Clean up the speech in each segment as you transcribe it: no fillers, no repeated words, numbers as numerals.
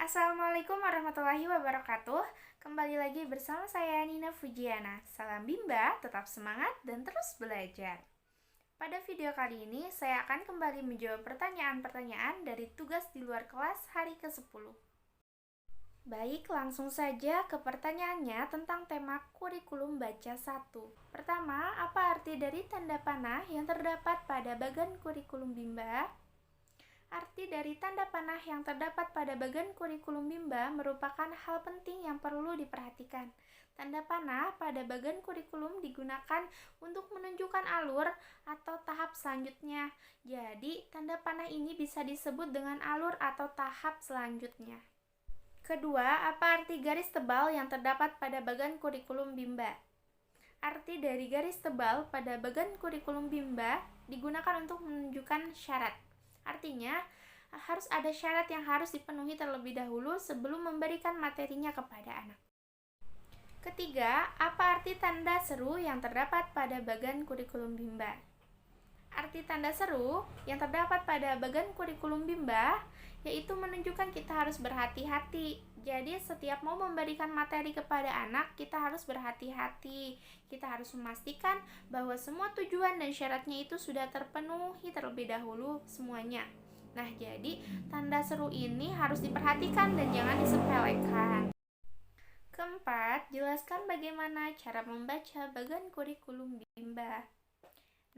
Assalamualaikum warahmatullahi wabarakatuh. Kembali lagi bersama saya Nina Fujiana. Salam Bimba, tetap semangat dan terus belajar. Pada video kali ini saya akan kembali menjawab pertanyaan-pertanyaan dari tugas di luar kelas hari ke-10. Baik, langsung saja ke pertanyaannya tentang tema kurikulum baca 1. Pertama, apa arti dari tanda panah yang terdapat pada bagan kurikulum Bimba? Arti dari tanda panah yang terdapat pada bagan kurikulum Bimba merupakan hal penting yang perlu diperhatikan. Tanda panah pada bagan kurikulum digunakan untuk menunjukkan alur atau tahap selanjutnya. Jadi, tanda panah ini bisa disebut dengan alur atau tahap selanjutnya. Kedua, apa arti garis tebal yang terdapat pada bagan kurikulum Bimba? Arti dari garis tebal pada bagan kurikulum Bimba digunakan untuk menunjukkan syarat. Artinya, harus ada syarat yang harus dipenuhi terlebih dahulu sebelum memberikan materinya kepada anak. Ketiga, apa arti tanda seru yang terdapat pada bagan kurikulum Bimba? Arti tanda seru yang terdapat pada bagan kurikulum Bimba yaitu menunjukkan kita harus berhati-hati. Jadi setiap mau memberikan materi kepada anak, kita harus berhati-hati. Kita harus memastikan bahwa semua tujuan dan syaratnya itu sudah terpenuhi terlebih dahulu semuanya. Nah, jadi tanda seru ini harus diperhatikan dan jangan disepelekan. Keempat, jelaskan bagaimana cara membaca bagan kurikulum Bimba.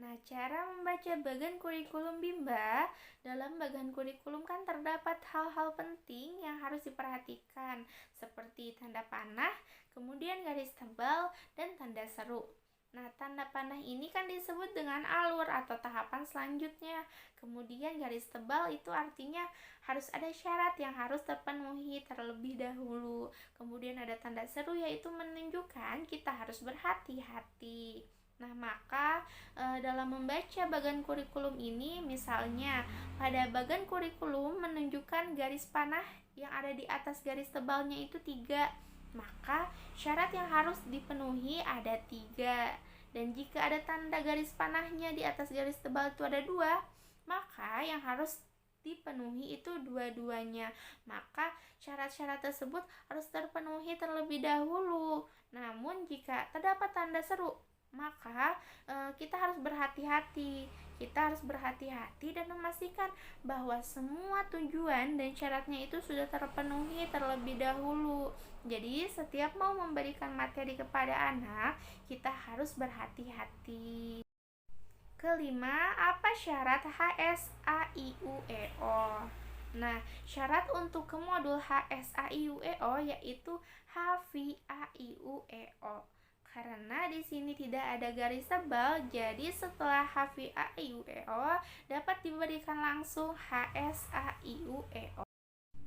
Nah, cara membaca bagan kurikulum Bimba, dalam bagan kurikulum kan terdapat hal-hal penting yang harus diperhatikan, seperti tanda panah, kemudian garis tebal, dan tanda seru. Nah, tanda panah ini kan disebut dengan alur atau tahapan selanjutnya. Kemudian garis tebal itu artinya harus ada syarat yang harus terpenuhi terlebih dahulu. Kemudian ada tanda seru yaitu menunjukkan kita harus berhati-hati. Nah, maka dalam membaca bagan kurikulum ini, misalnya pada bagan kurikulum menunjukkan garis panah yang ada di atas garis tebalnya itu 3, maka syarat yang harus dipenuhi ada 3. Dan jika ada tanda garis panahnya di atas garis tebal itu ada 2, maka yang harus dipenuhi itu dua-duanya. Maka syarat-syarat tersebut harus terpenuhi terlebih dahulu. Namun jika terdapat tanda seru, maka kita harus berhati-hati. Kita harus berhati-hati dan memastikan bahwa semua tujuan dan syaratnya itu sudah terpenuhi terlebih dahulu. Jadi setiap mau memberikan materi kepada anak, kita harus berhati-hati. Kelima, apa syarat HSAIUEO? Nah, syarat untuk ke modul HSAIUEO yaitu HVAIUEO. Karena di sini tidak ada garis tebal, jadi setelah HVAIUEO dapat diberikan langsung HSAIUEO.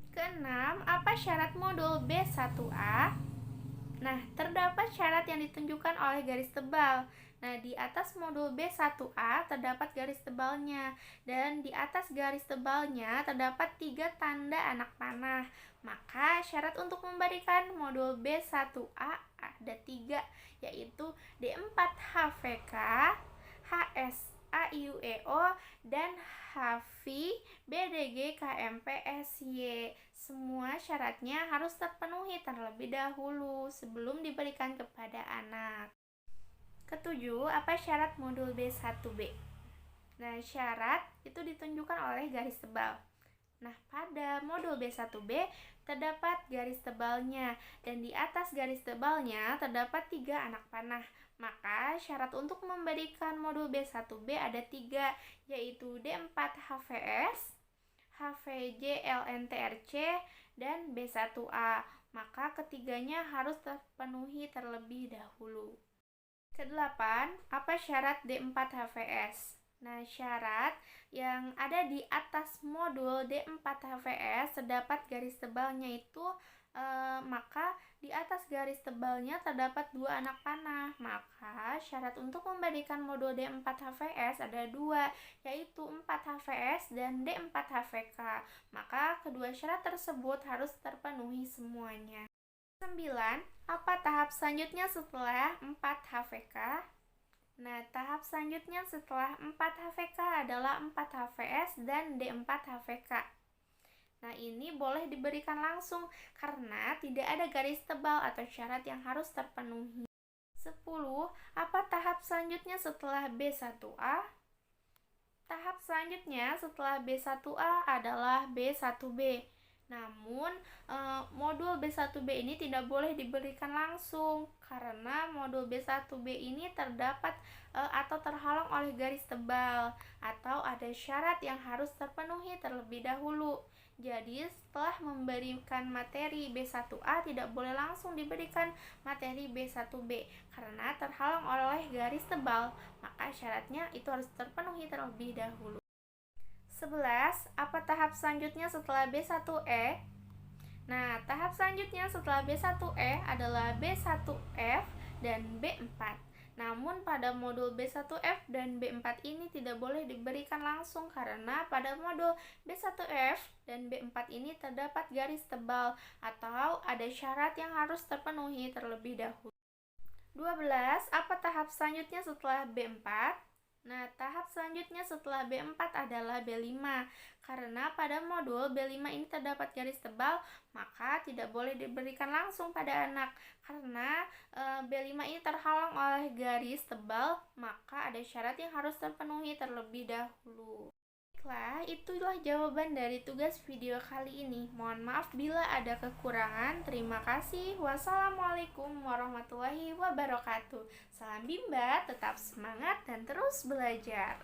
Keenam, apa syarat modul B1A? Nah, terdapat syarat yang ditunjukkan oleh garis tebal. Nah, di atas modul B1A terdapat garis tebalnya, dan di atas garis tebalnya terdapat 3 tanda anak panah. Maka syarat untuk memberikan modul B1A ada 3, yaitu D4HVK, HSAIUEO, dan HV BDG KMPSY. Semua syaratnya harus terpenuhi terlebih dahulu sebelum diberikan kepada anak. Ketujuh, apa syarat modul B1B? Nah, syarat itu ditunjukkan oleh garis tebal. Nah, pada modul B1B terdapat garis tebalnya, dan di atas garis tebalnya terdapat 3 anak panah. Maka syarat untuk memberikan modul B1B ada 3, yaitu D4HVS, HVJ-LNTRC, dan B1A. Maka ketiganya harus terpenuhi terlebih dahulu. Kedelapan, apa syarat D4HVS? Nah, syarat yang ada di atas modul D4HVS terdapat garis tebalnya itu maka di atas garis tebalnya terdapat 2 anak panah. Maka syarat untuk memberikan modul D4HVS ada 2, yaitu 4HVS dan D4HVK. Maka kedua syarat tersebut harus terpenuhi semuanya. 9. Apa tahap selanjutnya setelah 4HVK? Nah, tahap selanjutnya setelah 4HVK adalah 4HVS dan D4HVK. Nah, ini boleh diberikan langsung karena tidak ada garis tebal atau syarat yang harus terpenuhi. 10. Apa tahap selanjutnya setelah B1A? Tahap selanjutnya setelah B1A adalah B1B. Namun, modul B1B ini tidak boleh diberikan langsung karena modul B1B ini terdapat atau terhalang oleh garis tebal atau ada syarat yang harus terpenuhi terlebih dahulu. Jadi, setelah memberikan materi B1A tidak boleh langsung diberikan materi B1B karena terhalang oleh garis tebal, maka syaratnya itu harus terpenuhi terlebih dahulu. 11. Apa tahap selanjutnya setelah B1E? Nah, tahap selanjutnya setelah B1E adalah B1F dan B4. Namun pada modul B1F dan B4 ini tidak boleh diberikan langsung karena pada modul B1F dan B4 ini terdapat garis tebal atau ada syarat yang harus terpenuhi terlebih dahulu. 12. Apa tahap selanjutnya setelah B4? Nah, tahap selanjutnya setelah B4 adalah B5. Karena pada modul B5 ini terdapat garis tebal, maka tidak boleh diberikan langsung pada anak. Karena B5 ini terhalang oleh garis tebal, maka ada syarat yang harus terpenuhi terlebih dahulu. Baiklah, itulah jawaban dari tugas video kali ini. Mohon maaf bila ada kekurangan. Terima kasih. Wassalamualaikum warahmatullahi wabarakatuh. Salam Bimba, tetap semangat dan terus belajar.